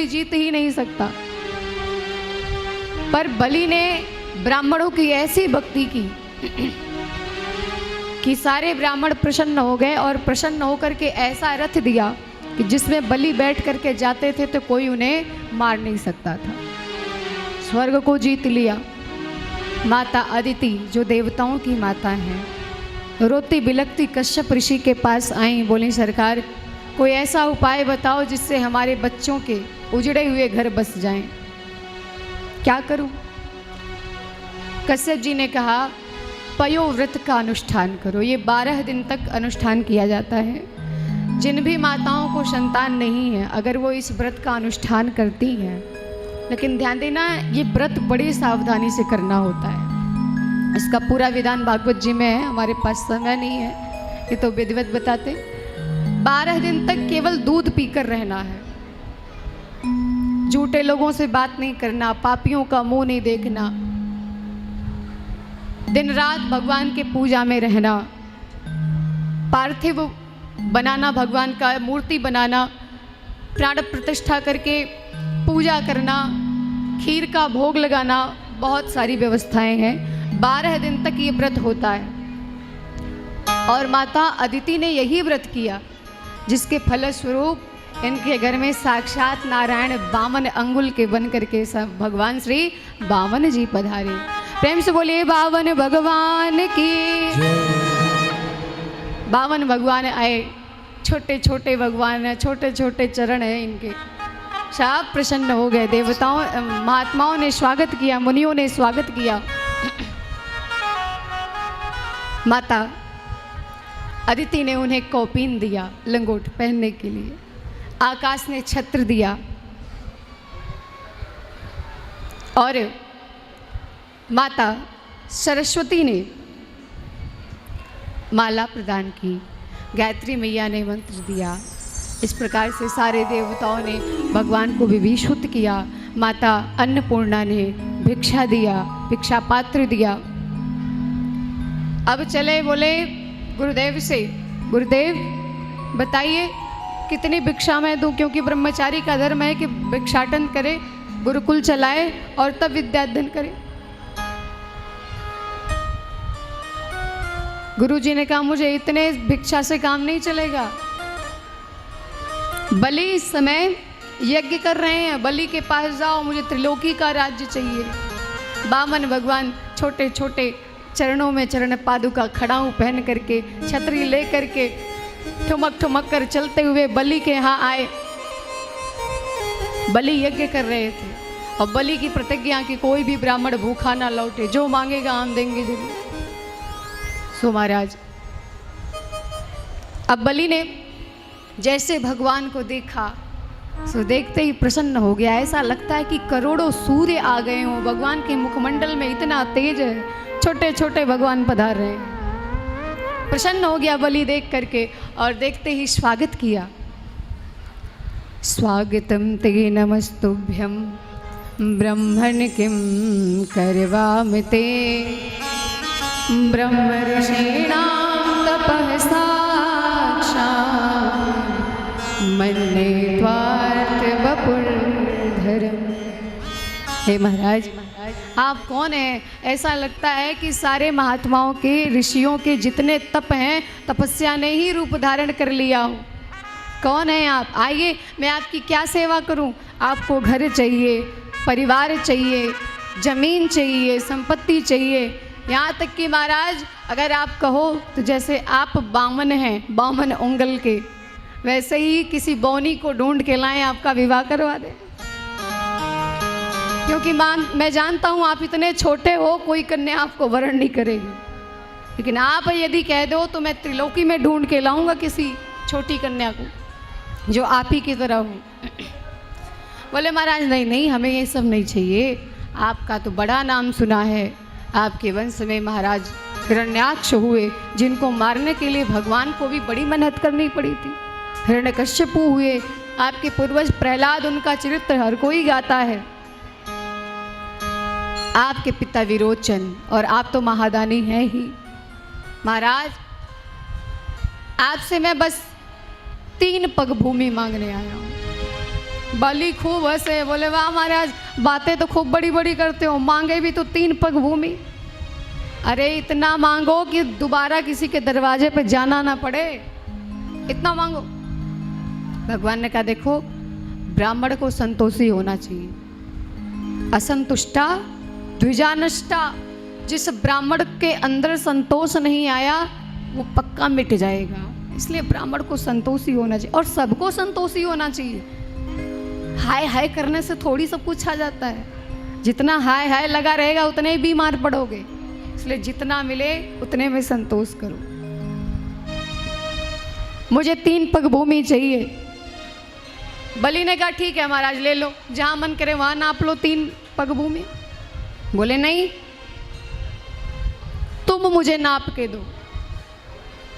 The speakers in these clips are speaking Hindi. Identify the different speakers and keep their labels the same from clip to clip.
Speaker 1: कोई जीत ही नहीं सकता। पर बलि ने ब्राह्मणों की ऐसी भक्ति की कि सारे ब्राह्मण प्रसन्न हो गए और प्रसन्न होकर के ऐसा रथ दिया कि जिसमें बलि बैठ करके जाते थे तो कोई उन्हें मार नहीं सकता था। स्वर्ग को जीत लिया। माता अदिति जो देवताओं की माता हैं, रोती बिलखती कश्यप ऋषि के पास आई, बोली सरकार कोई ऐसा उपाय बताओ जिससे हमारे बच्चों के उजड़े हुए घर बस जाएं, क्या करूं? कश्यप जी ने कहा पयोव्रत का अनुष्ठान करो। ये 12 दिन तक अनुष्ठान किया जाता है। जिन भी माताओं को संतान नहीं है, अगर वो इस व्रत का अनुष्ठान करती हैं, लेकिन ध्यान देना ये व्रत बड़ी सावधानी से करना होता है। इसका पूरा विधान भागवत जी में है, हमारे पास समय नहीं है, ये तो विधिवत बताते। 12 दिन तक केवल दूध पीकर रहना है, झूठे लोगों से बात नहीं करना, पापियों का मुंह नहीं देखना, दिन रात भगवान के पूजा में रहना, पार्थिव बनाना, भगवान का मूर्ति बनाना, प्राण प्रतिष्ठा करके पूजा करना, खीर का भोग लगाना, बहुत सारी व्यवस्थाएं हैं। 12 दिन तक ये व्रत होता है। और माता अदिति ने यही व्रत किया जिसके फलस्वरूप इनके घर में साक्षात नारायण 52 अंगुल के बन करके सब भगवान श्री बामन जी पधारे। प्रेम से बोलिए 52 भगवान की। 52 भगवान आए, छोटे छोटे भगवान हैं, छोटे छोटे चरण हैं इनके। सब प्रसन्न हो गए। देवताओं महात्माओं ने स्वागत किया, मुनियों ने स्वागत किया। माता अदिति ने उन्हें कौपीन दिया लंगोट पहनने के लिए, आकाश ने छत्र दिया और माता सरस्वती ने माला प्रदान की, गायत्री मैया ने मंत्र दिया। इस प्रकार से सारे देवताओं ने भगवान को विभीषित किया। माता अन्नपूर्णा ने भिक्षा दिया, भिक्षा पात्र दिया। अब चले बोले गुरुदेव से, गुरुदेव बताइए कितनी भिक्षा मैं दूं, क्योंकि ब्रह्मचारी का धर्म है कि भिक्षाटन करे, गुरुकुल चलाए और तब विद्याध्ययन करे। गुरुजी ने कहा मुझे इतने भिक्षा से काम नहीं चलेगा। बलि इस समय यज्ञ कर रहे हैं, बलि के पास जाओ, मुझे त्रिलोकी का राज्य चाहिए। 52 भगवान छोटे छोटे चरणों में चरण पादुका खड़ाऊ पहन करके, छतरी ले करके ठुमक ठुमक कर चलते हुए बलि के यहाँ आए। बलि यज्ञ कर रहे थे और बलि की प्रतिज्ञा की कोई भी ब्राह्मण भूखा ना लौटे, जो मांगेगा हम देंगे जरूर। सो महाराज अब बलि ने जैसे भगवान को देखा, सो देखते ही प्रसन्न हो गया। ऐसा लगता है कि करोड़ों सूर्य आ गए हों। भगवान के मुखमंडल में इतना तेज है, छोटे छोटे भगवान पधार रहे हैं। प्रसन्न हो गया बलि देख करके और देखते ही स्वागत किया। स्वागतम ते नमस्तुभ्यं ब्रह्मण किं करवामि ते ब्रह्म ऋषीणां तपः साक्षात् मन्ये त्वार्थ वपुर्धरम्। हे महाराज, आप कौन हैं? ऐसा लगता है कि सारे महात्माओं के, ऋषियों के जितने तप हैं, तपस्या ने ही रूप धारण कर लिया हो। कौन है आप? आइए, मैं आपकी क्या सेवा करूं? आपको घर चाहिए, परिवार चाहिए, जमीन चाहिए, संपत्ति चाहिए, यहाँ तक कि महाराज अगर आप कहो तो जैसे आप 52 हैं, 52 उंगल के, वैसे ही किसी बौनी को ढूंढ के लाएं, आपका विवाह करवा दें। क्योंकि मैं जानता हूँ आप इतने छोटे हो, कोई कन्या आपको वरण नहीं करेगी, लेकिन आप यदि कह दो तो मैं त्रिलोकी में ढूंढ के लाऊंगा किसी छोटी कन्या को जो आप ही की तरह हो। बोले महाराज नहीं नहीं, हमें ये सब नहीं चाहिए। आपका तो बड़ा नाम सुना है, आपके वंश में महाराज हिरण्याक्ष हुए, जिनको मारने के लिए भगवान को भी बड़ी मेहनत करनी पड़ी थी। हिरण्यकश्यपु हुए, आपके पूर्वज प्रहलाद, उनका चरित्र हर कोई गाता है। आपके पिता विरोचन, और आप तो महादानी हैं ही। महाराज आपसे मैं बस 3 पग भूमि मांगने आया हूँ। बलि खूब हंसे, बोले वाह महाराज, बातें तो खूब बड़ी बड़ी करते हो, मांगे भी तो 3 पग भूमि। अरे इतना मांगो कि दोबारा किसी के दरवाजे पे जाना ना पड़े, इतना मांगो। भगवान ने कहा देखो, ब्राह्मण को संतोषी होना चाहिए। असंतुष्टा द्विजानष्टा, जिस ब्राह्मण के अंदर संतोष नहीं आया वो पक्का मिट जाएगा। इसलिए ब्राह्मण को संतोषी होना चाहिए और सबको संतोषी होना चाहिए। हाय हाय करने से थोड़ी सब कुछ आ जाता है, जितना हाय हाय लगा रहेगा उतने ही बीमार पड़ोगे। इसलिए जितना मिले उतने में संतोष करो। मुझे 3 पग भूमि चाहिए। बलि ने कहा ठीक है महाराज ले लो, जहां मन करे वहां नाप लो 3 पग भूमि। बोले नहीं, तुम मुझे नाप के दो।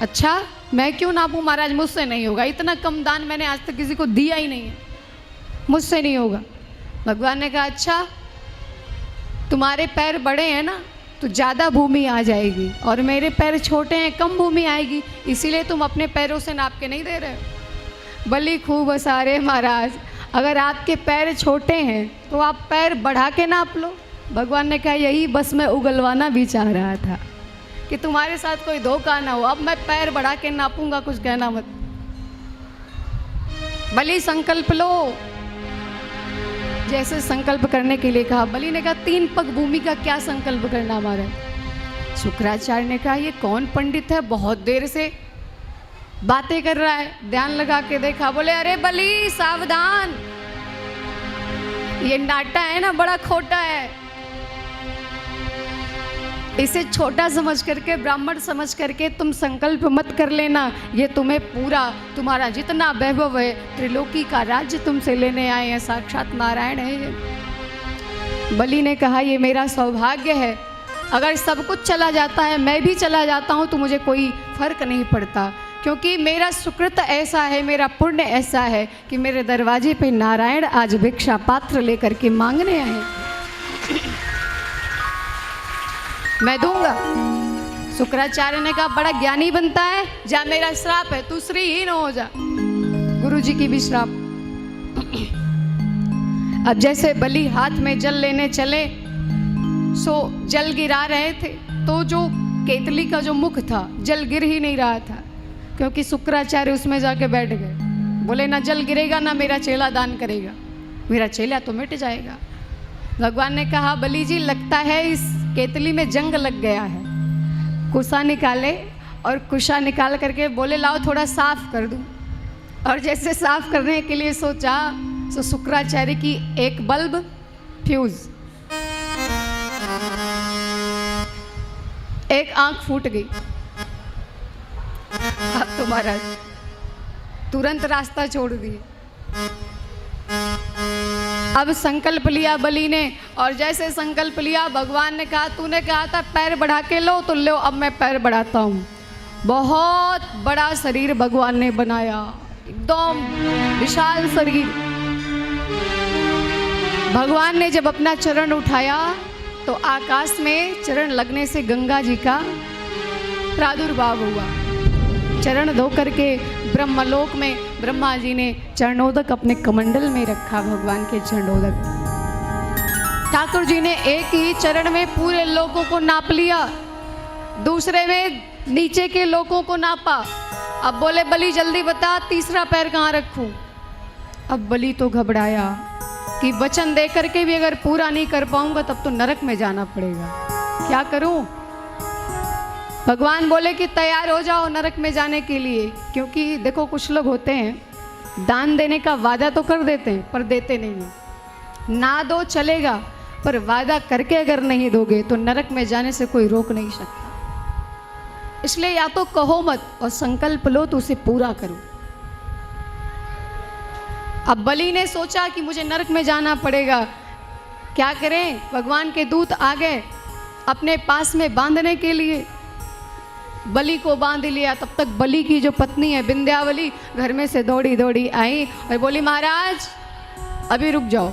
Speaker 1: अच्छा मैं क्यों नापूं महाराज, मुझसे नहीं होगा, इतना कम दान मैंने आज तक किसी को दिया ही नहीं है, मुझसे नहीं होगा। भगवान ने कहा अच्छा तुम्हारे पैर बड़े हैं ना तो ज़्यादा भूमि आ जाएगी, और मेरे पैर छोटे हैं कम भूमि आएगी, इसीलिए तुम अपने पैरों से नाप के नहीं दे रहे हो। बलि खूब हंसा रहे महाराज, अगर आपके पैर छोटे हैं तो आप पैर बढ़ा के नाप लो। भगवान ने कहा यही बस मैं उगलवाना भी चाह रहा था कि तुम्हारे साथ कोई धोखा ना हो, अब मैं पैर बढ़ा के नापूंगा, कुछ कहना मत। बलि संकल्प लो। जैसे संकल्प करने के लिए कहा, बलि ने कहा 3 पग भूमि का क्या संकल्प करना हमारा। शुक्राचार्य ने कहा ये कौन पंडित है, बहुत देर से बातें कर रहा है। ध्यान लगा के देखा, बोले अरे बलि सावधान, ये नाटा है ना बड़ा खोटा है, इसे छोटा समझ करके, ब्राह्मण समझ करके तुम संकल्प मत कर लेना। ये तुम्हें पूरा, तुम्हारा जितना वैभव है, त्रिलोकी का राज्य तुमसे लेने आए हैं, साक्षात नारायण है ये। बलि ने कहा ये मेरा सौभाग्य है, अगर सब कुछ चला जाता है, मैं भी चला जाता हूँ तो मुझे कोई फर्क नहीं पड़ता, क्योंकि मेरा सुकृत ऐसा है, मेरा पुण्य ऐसा है कि मेरे दरवाजे पे नारायण आज भिक्षा पात्र लेकर के मांगने आए, मैं दूंगा। शुक्राचार्य ने कहा बड़ा ज्ञानी बनता है, जा मेरा श्राप है, तू श्रीहीन हो जा। गुरुजी की भी श्राप। अब जैसे बलि हाथ में जल लेने चले, सो जल गिरा रहे थे, तो जो केतली का जो मुख था जल गिर ही नहीं रहा था, क्योंकि शुक्राचार्य उसमें जाके बैठ गए। बोले ना जल गिरेगा ना मेरा चेला दान करेगा, मेरा चेला तो मिट जाएगा। भगवान ने कहा बलि जी लगता है इस केतली में जंग लग गया है। कुशा निकाले और कुशा निकाल करके बोले लाओ थोड़ा साफ कर दूं। और जैसे साफ करने के लिए सोचा तो शुक्राचार्य की एक बल्ब फ्यूज, एक आंख फूट गई। अब तो महाराज तुरंत रास्ता छोड़ दिए। अब संकल्प लिया बलि ने, और जैसे संकल्प लिया भगवान ने कहा तूने कहा था पैर बढ़ा के लो, तो लो अब मैं पैर बढ़ाता हूँ। बहुत बड़ा शरीर भगवान ने बनाया, एकदम विशाल शरीर। भगवान ने जब अपना चरण उठाया तो आकाश में चरण लगने से गंगा जी का प्रादुर्भाव हुआ। चरण धो करके ब्रह्मलोक में ब्रह्मा जी ने चरणोदक अपने कमंडल में रखा। भगवान के चरणोदक ठाकुर जी ने एक ही चरण में पूरे लोगों को नाप लिया, दूसरे में नीचे के लोगों को नापा। अब बोले बलि जल्दी बता तीसरा पैर कहाँ रखूं। अब बलि तो घबराया कि वचन दे करके भी अगर पूरा नहीं कर पाऊंगा तब तो नरक में जाना पड़ेगा, क्या करूं। भगवान बोले कि तैयार हो जाओ नरक में जाने के लिए, क्योंकि देखो कुछ लोग होते हैं दान देने का वादा तो कर देते हैं पर देते नहीं हैं। ना दो चलेगा पर वादा करके अगर नहीं दोगे तो नरक में जाने से कोई रोक नहीं सकता। इसलिए या तो कहो मत और संकल्प लो तो उसे पूरा करो। अब बलि ने सोचा कि मुझे नरक में जाना पड़ेगा, क्या करें। भगवान के दूत आ गए अपने पास में बांधने के लिए, बलि को बांध लिया। तब तक बलि की जो पत्नी है विंध्यावली घर में से दौड़ी दौड़ी आई और बोली महाराज अभी रुक जाओ,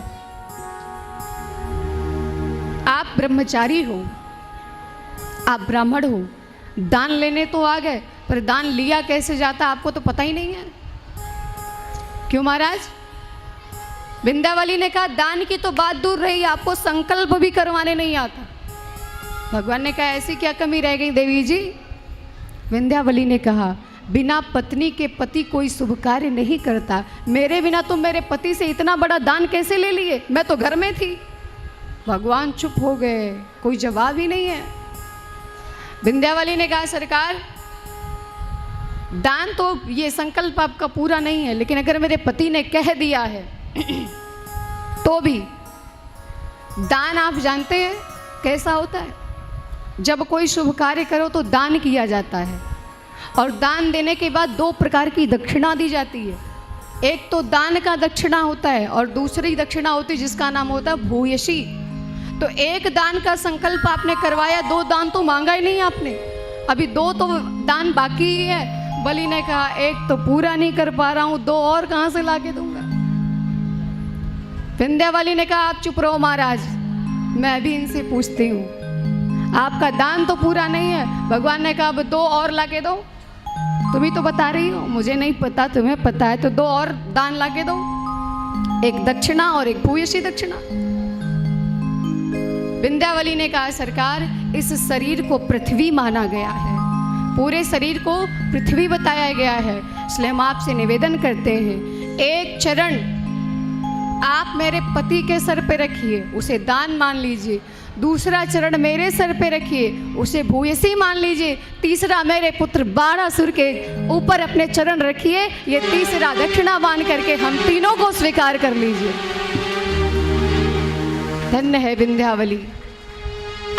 Speaker 1: आप ब्रह्मचारी हो, आप ब्राह्मण हो, दान लेने तो आ गए पर दान लिया कैसे जाता आपको तो पता ही नहीं है। क्यों महाराज, विंध्यावली ने कहा दान की तो बात दूर रही, आपको संकल्प भी करवाने नहीं आता। भगवान ने कहा ऐसी क्या कमी रह गई देवी जी? विंध्यावली ने कहा बिना पत्नी के पति कोई शुभ कार्य नहीं करता। मेरे बिना तुम मेरे पति से इतना बड़ा दान कैसे ले लिए? मैं तो घर में थी। भगवान चुप हो गए, कोई जवाब ही नहीं है। विंध्यावली ने कहा सरकार, दान तो ये संकल्प आपका पूरा नहीं है, लेकिन अगर मेरे पति ने कह दिया है तो भी दान आप जानते हैं कैसा होता है? जब कोई शुभ कार्य करो तो दान किया जाता है, और दान देने के बाद 2 प्रकार की दक्षिणा दी जाती है। एक तो दान का दक्षिणा होता है और दूसरी दक्षिणा होती है जिसका नाम होता है भूयसी। तो एक दान का संकल्प आपने करवाया, 2 दान तो मांगा ही नहीं आपने, अभी 2 तो दान बाकी ही है। बलि ने कहा एक तो पूरा नहीं कर पा रहा हूं, 2 और कहां से लाके दूंगा? विंध्यावली ने कहा आप चुप रहो महाराज, मैं भी इनसे पूछती हूँ, आपका दान तो पूरा नहीं है। भगवान ने कहा अब 2 और लाके दो। तुम ही तो बता रही हो, मुझे नहीं पता, तुम्हें पता है, तो 2 और दान लाके दो, एक दक्षिणा और एक भूयसी दक्षिणा। विंध्यावली ने कहा सरकार, इस शरीर को पृथ्वी माना गया है, पूरे शरीर को पृथ्वी बताया गया है, इसलिए हम आपसे निवेदन करते हैं एक चरण आप मेरे पति के सर पे रखिए, उसे दान मान लीजिए। दूसरा चरण मेरे सर पे रखिए, उसे भूयसी मान लीजिए। तीसरा मेरे पुत्र बाणासुर के ऊपर अपने चरण रखिए, ये तीसरा दक्षिणा मान करके हम तीनों को स्वीकार कर लीजिए। धन्य है विंध्यावली,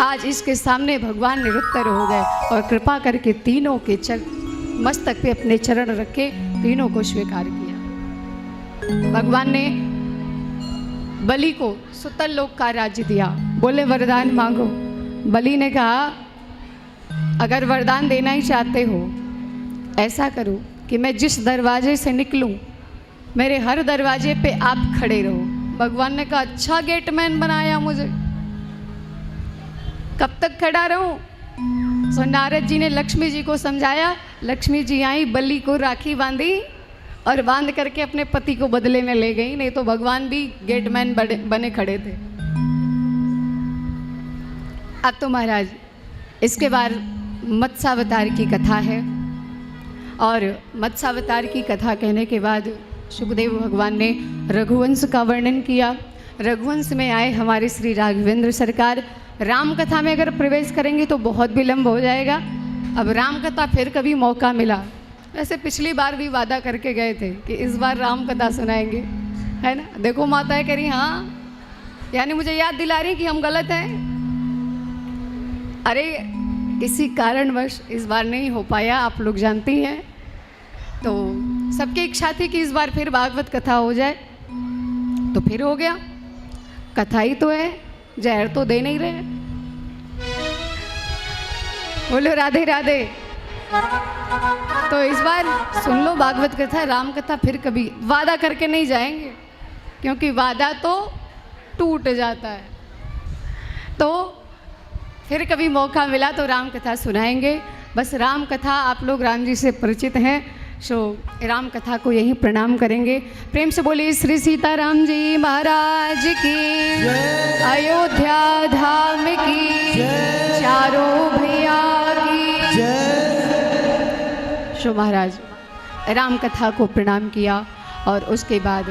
Speaker 1: आज इसके सामने भगवान निरुत्तर हो गए और कृपा करके तीनों के मस्तक पे अपने चरण रखे, तीनों को स्वीकार किया। भगवान ने बलि को सुतल लोक का राज्य दिया, बोले वरदान मांगो। बलि ने कहा अगर वरदान देना ही चाहते हो, ऐसा करो कि मैं जिस दरवाजे से निकलूं मेरे हर दरवाजे पे आप खड़े रहो। भगवान ने कहा अच्छा गेटमैन बनाया मुझे, कब तक खड़ा रहूं? सो नारद जी ने लक्ष्मी जी को समझाया, लक्ष्मी जी आई, बलि को राखी बांधी और बांध करके अपने पति को बदले में ले गई, नहीं तो भगवान भी गेटमैन बने खड़े थे। अब तो महाराज इसके बाद मत्स्यावतार की कथा है, और मत्स्यावतार की कथा कहने के बाद सुखदेव भगवान ने रघुवंश का वर्णन किया। रघुवंश में आए हमारे श्री राघवेंद्र सरकार। राम कथा में अगर प्रवेश करेंगे तो बहुत विलम्ब हो जाएगा, अब राम कथा फिर कभी मौका मिला। वैसे पिछली बार भी वादा करके गए थे कि इस बार राम कथा सुनाएंगे, है ना? देखो माताएं करी हाँ, यानी मुझे याद दिला रही कि हम गलत हैं। अरे किसी कारणवश इस बार नहीं हो पाया, आप लोग जानती हैं। तो सबकी इच्छा थी कि इस बार फिर भागवत कथा हो जाए, तो फिर हो गया। कथा ही तो है, जहर तो दे नहीं रहे। बोलो राधे राधे। तो इस बार सुन लो भागवत कथा, राम कथा फिर कभी वादा करके नहीं जाएंगे, क्योंकि वादा तो टूट जाता है। तो फिर कभी मौका मिला तो राम कथा सुनाएंगे। बस राम कथा आप लोग राम जी से परिचित हैं, सो राम कथा को यहीं प्रणाम करेंगे। प्रेम से बोलिए श्री सीताराम जी महाराज की, अयोध्या धाम की, चारों भैया की। सो महाराज राम कथा को प्रणाम किया और उसके बाद